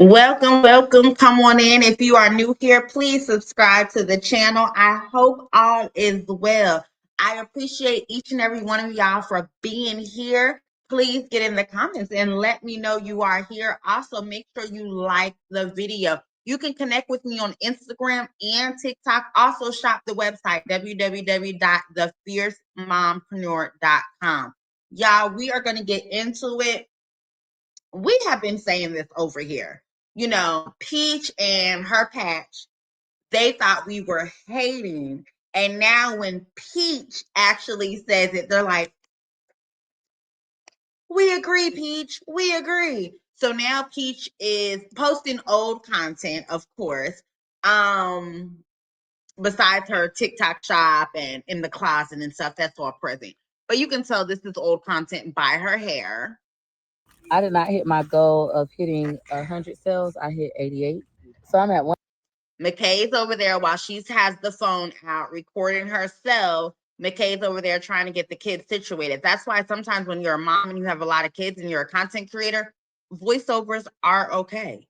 Welcome. Come on in. If you are new here, please subscribe to the channel. I hope all is well. I appreciate each and every one of y'all for being here. Please get in the comments and let me know you are here. Also, make sure you like the video. You can connect with me on Instagram and TikTok. Also, shop the website, www.thefiercemompreneur.com. Y'all, we are going to get into it. We have been saying this over here. Peach and her patch, they thought we were hating. And now when Peach actually says it, they're like, we agree, Peach. We agree. So now Peach is posting old content, of course. Besides her TikTok shop and in the closet and stuff, that's all present. But you can tell this is old content by her hair. I did not hit my goal of hitting 100 sales. I hit 88. So I'm at one. McKay's over there while she has the phone out recording herself. McKay's over there trying to get the kids situated. That's why sometimes when you're a mom and you have a lot of kids and you're a content creator, voiceovers are okay.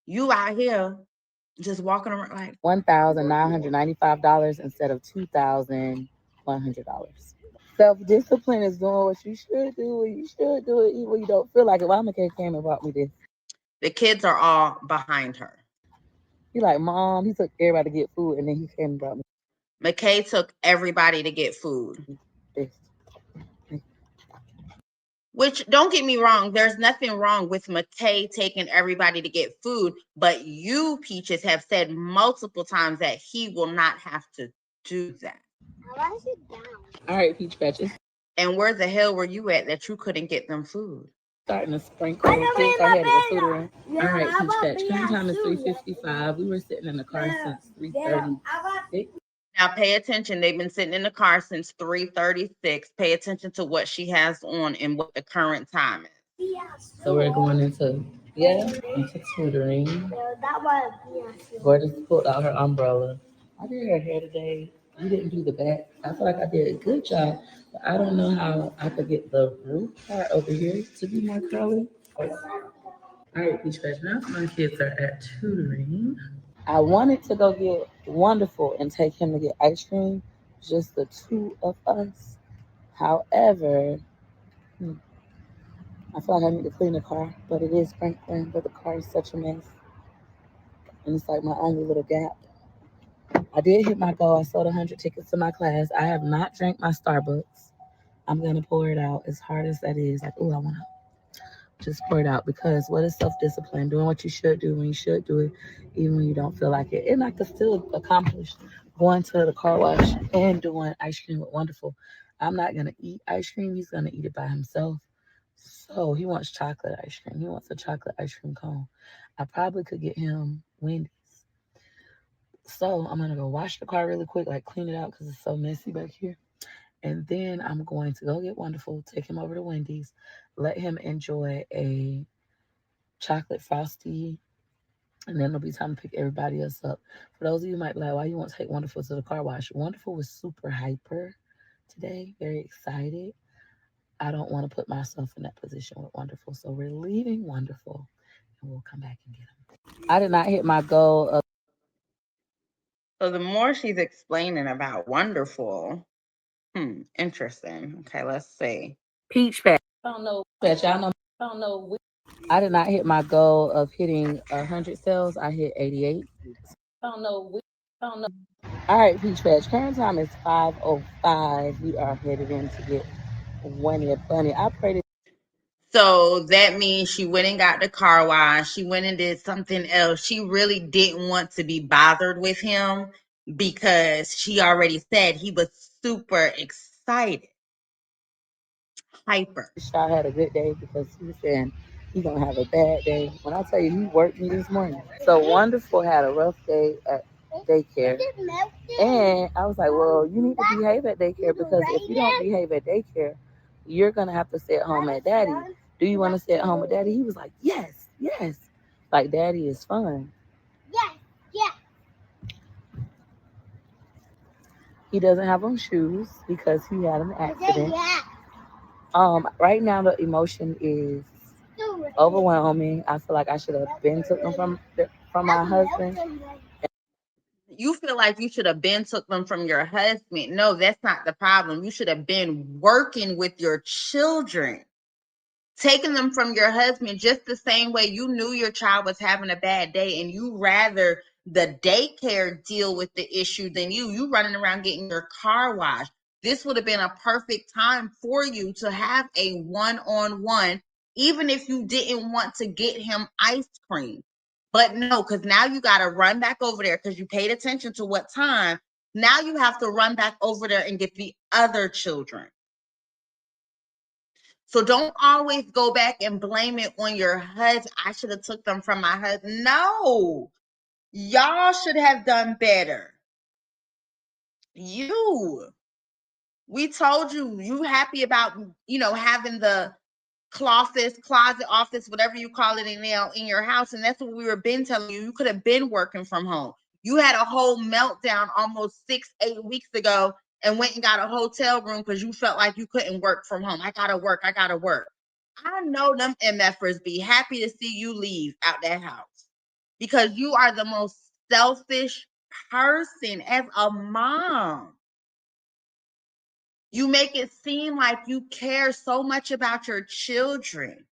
You out here just walking around like $1,995 instead of $2,100. Self-discipline is doing what you should do. You should do it even when you don't feel like it. Why McKay came and brought me this? The kids are all behind her. He like, Mom, he took everybody to get food and then he came and brought me McKay took everybody to get food. this. Which, don't get me wrong, there's nothing wrong with McKay taking everybody to get food, but you, Peaches, have said multiple times that he will not have to do that. All right, Peach Patches. And where the hell were you at that you couldn't get them food? Starting to sprinkle. Kids are headed to food around. All right, Peach Patch. Current time is 3:55. We were sitting in the car since 3:36. Now pay attention. They've been sitting in the car since 3:36. Pay attention to what she has on and what the current time is. So we're going into tutoring. Gorgeous pulled out her umbrella. I did her hair today. You didn't do the back. I feel like I did a good job, but I don't know how I could get the root part over here to be more curly. All right, Peach Patch. Now my kids are at tutoring. I wanted to go get Wonderful and take him to get ice cream, just the two of us. However, I feel like I need to clean the car, but it is sprinkling, but the car is such a mess. And it's like my only little gap. I did hit my goal. I sold 100 tickets to my class. I have not drank my Starbucks. I'm going to pour it out as hard as that is. Like, oh, I want to just pour it out because what is self-discipline? Doing what you should do when you should do it, even when you don't feel like it. And I could still accomplish going to the car wash and doing ice cream with Wonderful. I'm not going to eat ice cream. He's going to eat it by himself. So he wants chocolate ice cream. He wants a chocolate ice cream cone. I probably could get him Wendy's. So I'm going to go wash the car really quick, like clean it out because it's so messy back here. And then I'm going to go get Wonderful, take him over to Wendy's, let him enjoy a chocolate frosty, and then it'll be time to pick everybody else up. For those of you who might be like, why you won't take Wonderful to the car wash? Wonderful was super hyper today, very excited. I don't want to put myself in that position with Wonderful. So we're leaving Wonderful, and we'll come back and get him. I did not hit my goal of. So the more she's explaining about Wonderful, interesting. Okay, let's see. Peach Patch. I don't know. Patch. I don't know. I did not hit my goal of hitting 100 sales. I hit 88. I don't know. All right, Peach Patch. Current time is 5:05. We are headed in to get Winnie a Bunny. I pray to. So that means she went and got the car wash. She went and did something else. She really didn't want to be bothered with him because she already said he was super excited, hyper. I had a good day because he was saying he's gonna have a bad day. When I tell you he worked me this morning. So Wonderful had a rough day at daycare. And I was like, well, you need to behave at daycare because if you don't behave at daycare, you're gonna have to stay at home at daddy. Do you want to stay at home with daddy? He was like, yes, yes. Like daddy is fun. Yes, yes. He doesn't have on shoes because he had an accident. Right now the emotion is overwhelming. I feel like I should have been took them from my husband. You feel like you should have been took them from your husband. No, that's not the problem. You should have been working with your children, taking them from your husband just the same way you knew your child was having a bad day and you rather the daycare deal with the issue than you running around getting your car washed. This would have been a perfect time for you to have a one-on-one, even if you didn't want to get him ice cream. But no, because now you got to run back over there because you paid attention to what time. Now you have to run back over there and get the other children. So don't always go back and blame it on your husband. I should have took them from my husband. No, y'all should have done better. We told you, you happy about, having the closet, office, whatever you call it in your house. And that's what we were been telling you. You could have been working from home. You had a whole meltdown almost 6-8 weeks ago and went and got a hotel room because you felt like you couldn't work from home. I gotta work. I know them MFers be happy to see you leave out that house because you are the most selfish person as a mom. You make it seem like you care so much about your children.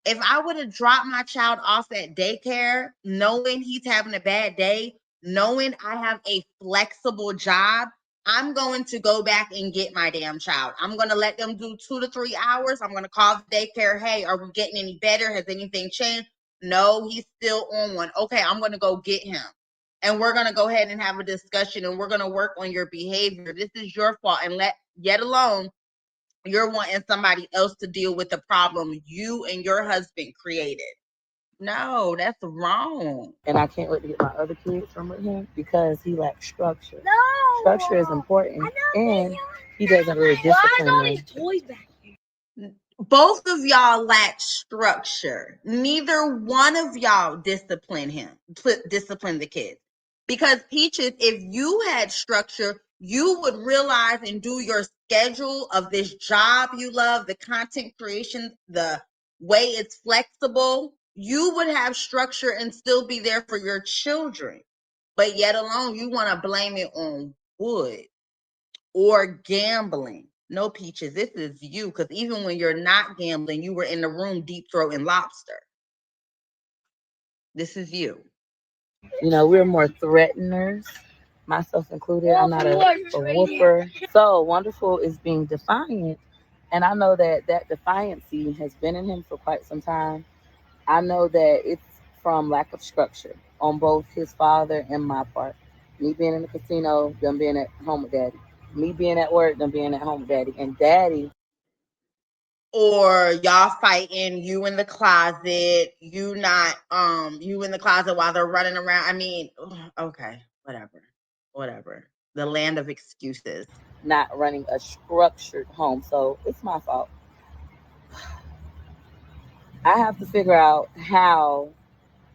If I would have dropped my child off at daycare, knowing he's having a bad day, knowing I have a flexible job, I'm going to go back and get my damn child. I'm going to let them do 2 to 3 hours. I'm going to call the daycare. Hey, are we getting any better? Has anything changed? No, he's still on one. Okay, I'm going to go get him. And we're going to go ahead and have a discussion and we're going to work on your behavior. This is your fault. And yet alone, you're wanting somebody else to deal with the problem you and your husband created. No, that's wrong. And I can't wait to get my other kids from with him because he lacks structure. No, structure is important, and he doesn't really discipline me. Both of y'all lack structure. Neither one of y'all discipline the kids. Because Peaches, if you had structure, you would realize and do your schedule of this job you love, the content creation, the way it's flexible. You would have structure and still be there for your children. But yet alone, you want to blame it on Wood or gambling. No, Peaches, this is you. Because even when you're not gambling, you were in the room deep throating lobster. This is you. We're more threateners, myself included. I'm not a whooper. So Wonderful is being defiant. And I know that defiancy has been in him for quite some time. I know that it's from lack of structure on both his father and my part. Me being in the casino, them being at home with daddy. Me being at work, them being at home with daddy. And daddy. Or y'all fighting, you in the closet, you in the closet while they're running around. I mean, okay, whatever. The land of excuses. Not running a structured home. So it's my fault. I have to figure out how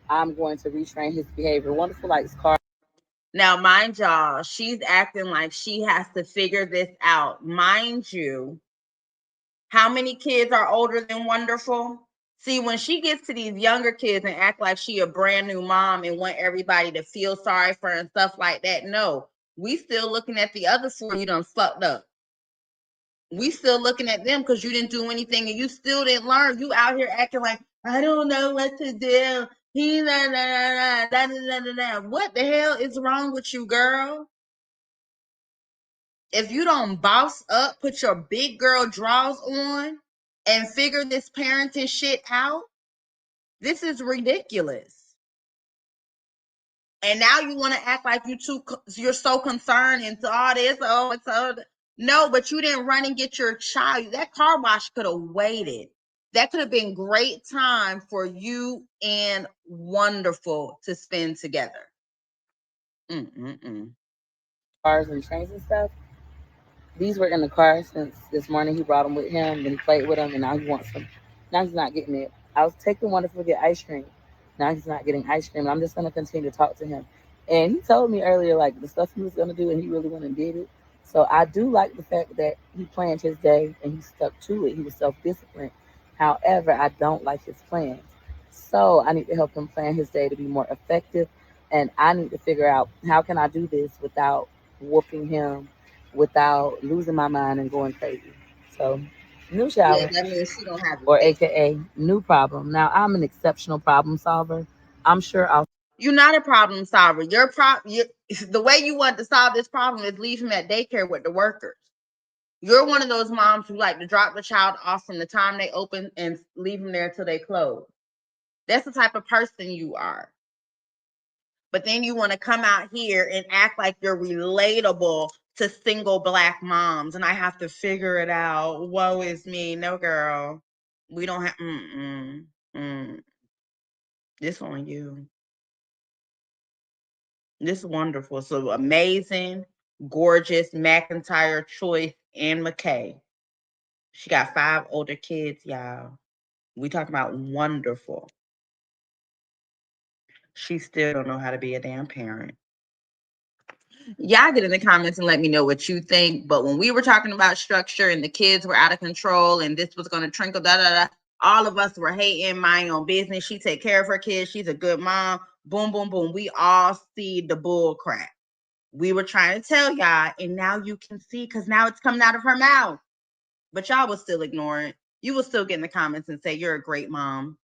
I'm going to retrain his behavior. Wonderful likes cars. Now, mind y'all, she's acting like she has to figure this out. Mind you, how many kids are older than Wonderful? See, when she gets to these younger kids and act like she a brand new mom and want everybody to feel sorry for her and stuff like that, no. We still looking at the other 4 you done fucked up. We still looking at them because you didn't do anything and you still didn't learn. You out here acting like, I don't know what to do. What the hell is wrong with you, girl? If you don't boss up, put your big girl draws on, and figure this parenting shit out, this is ridiculous. And now you want to act like you're so concerned into all this. Oh, it's all. No, but you didn't run and get your child. That car wash could have waited. That could have been great time for you and Wonderful to spend together. Cars and trains and stuff. These were in the car since this morning. He brought them with him, then he played with them, and now he wants them. Now he's not getting it. I was taking Wonderful to get ice cream. Now he's not getting ice cream. I'm just going to continue to talk to him. And he told me earlier, like, the stuff he was going to do, and he really went and did it. So I do like the fact that he planned his day, and he stuck to it. He was self-disciplined. However, I don't like his plans. So I need to help him plan his day to be more effective. And I need to figure out how can I do this without whooping him, without losing my mind and going crazy. So new Yeah, shower, that means she don't have the or space. AKA new problem. Now I'm an exceptional problem solver. I'm sure I'll You're not a problem solver. The way you want to solve this problem is leave him at daycare with the workers. You're one of those moms who like to drop the child off from the time they open and leave them there till they close. That's the type of person you are. But then you want to come out here and act like you're relatable to single Black moms, and I have to figure it out. Woe is me. No, girl. We don't have. This on you. This wonderful. So amazing, gorgeous McIntyre, Choice, and McKay. She got 5 older kids, y'all. We talking about wonderful. She still don't know how to be a damn parent. Y'all get in the comments and let me know what you think. But when we were talking about structure and the kids were out of control and this was going to trickle, da da da, all of us were hating, mind on business. She take care of her kids. She's a good mom. Boom, boom, boom. We all see the bull crap. We were trying to tell y'all, and now you can see because now it's coming out of her mouth. But y'all will still ignore it. You will still get in the comments and say you're a great mom.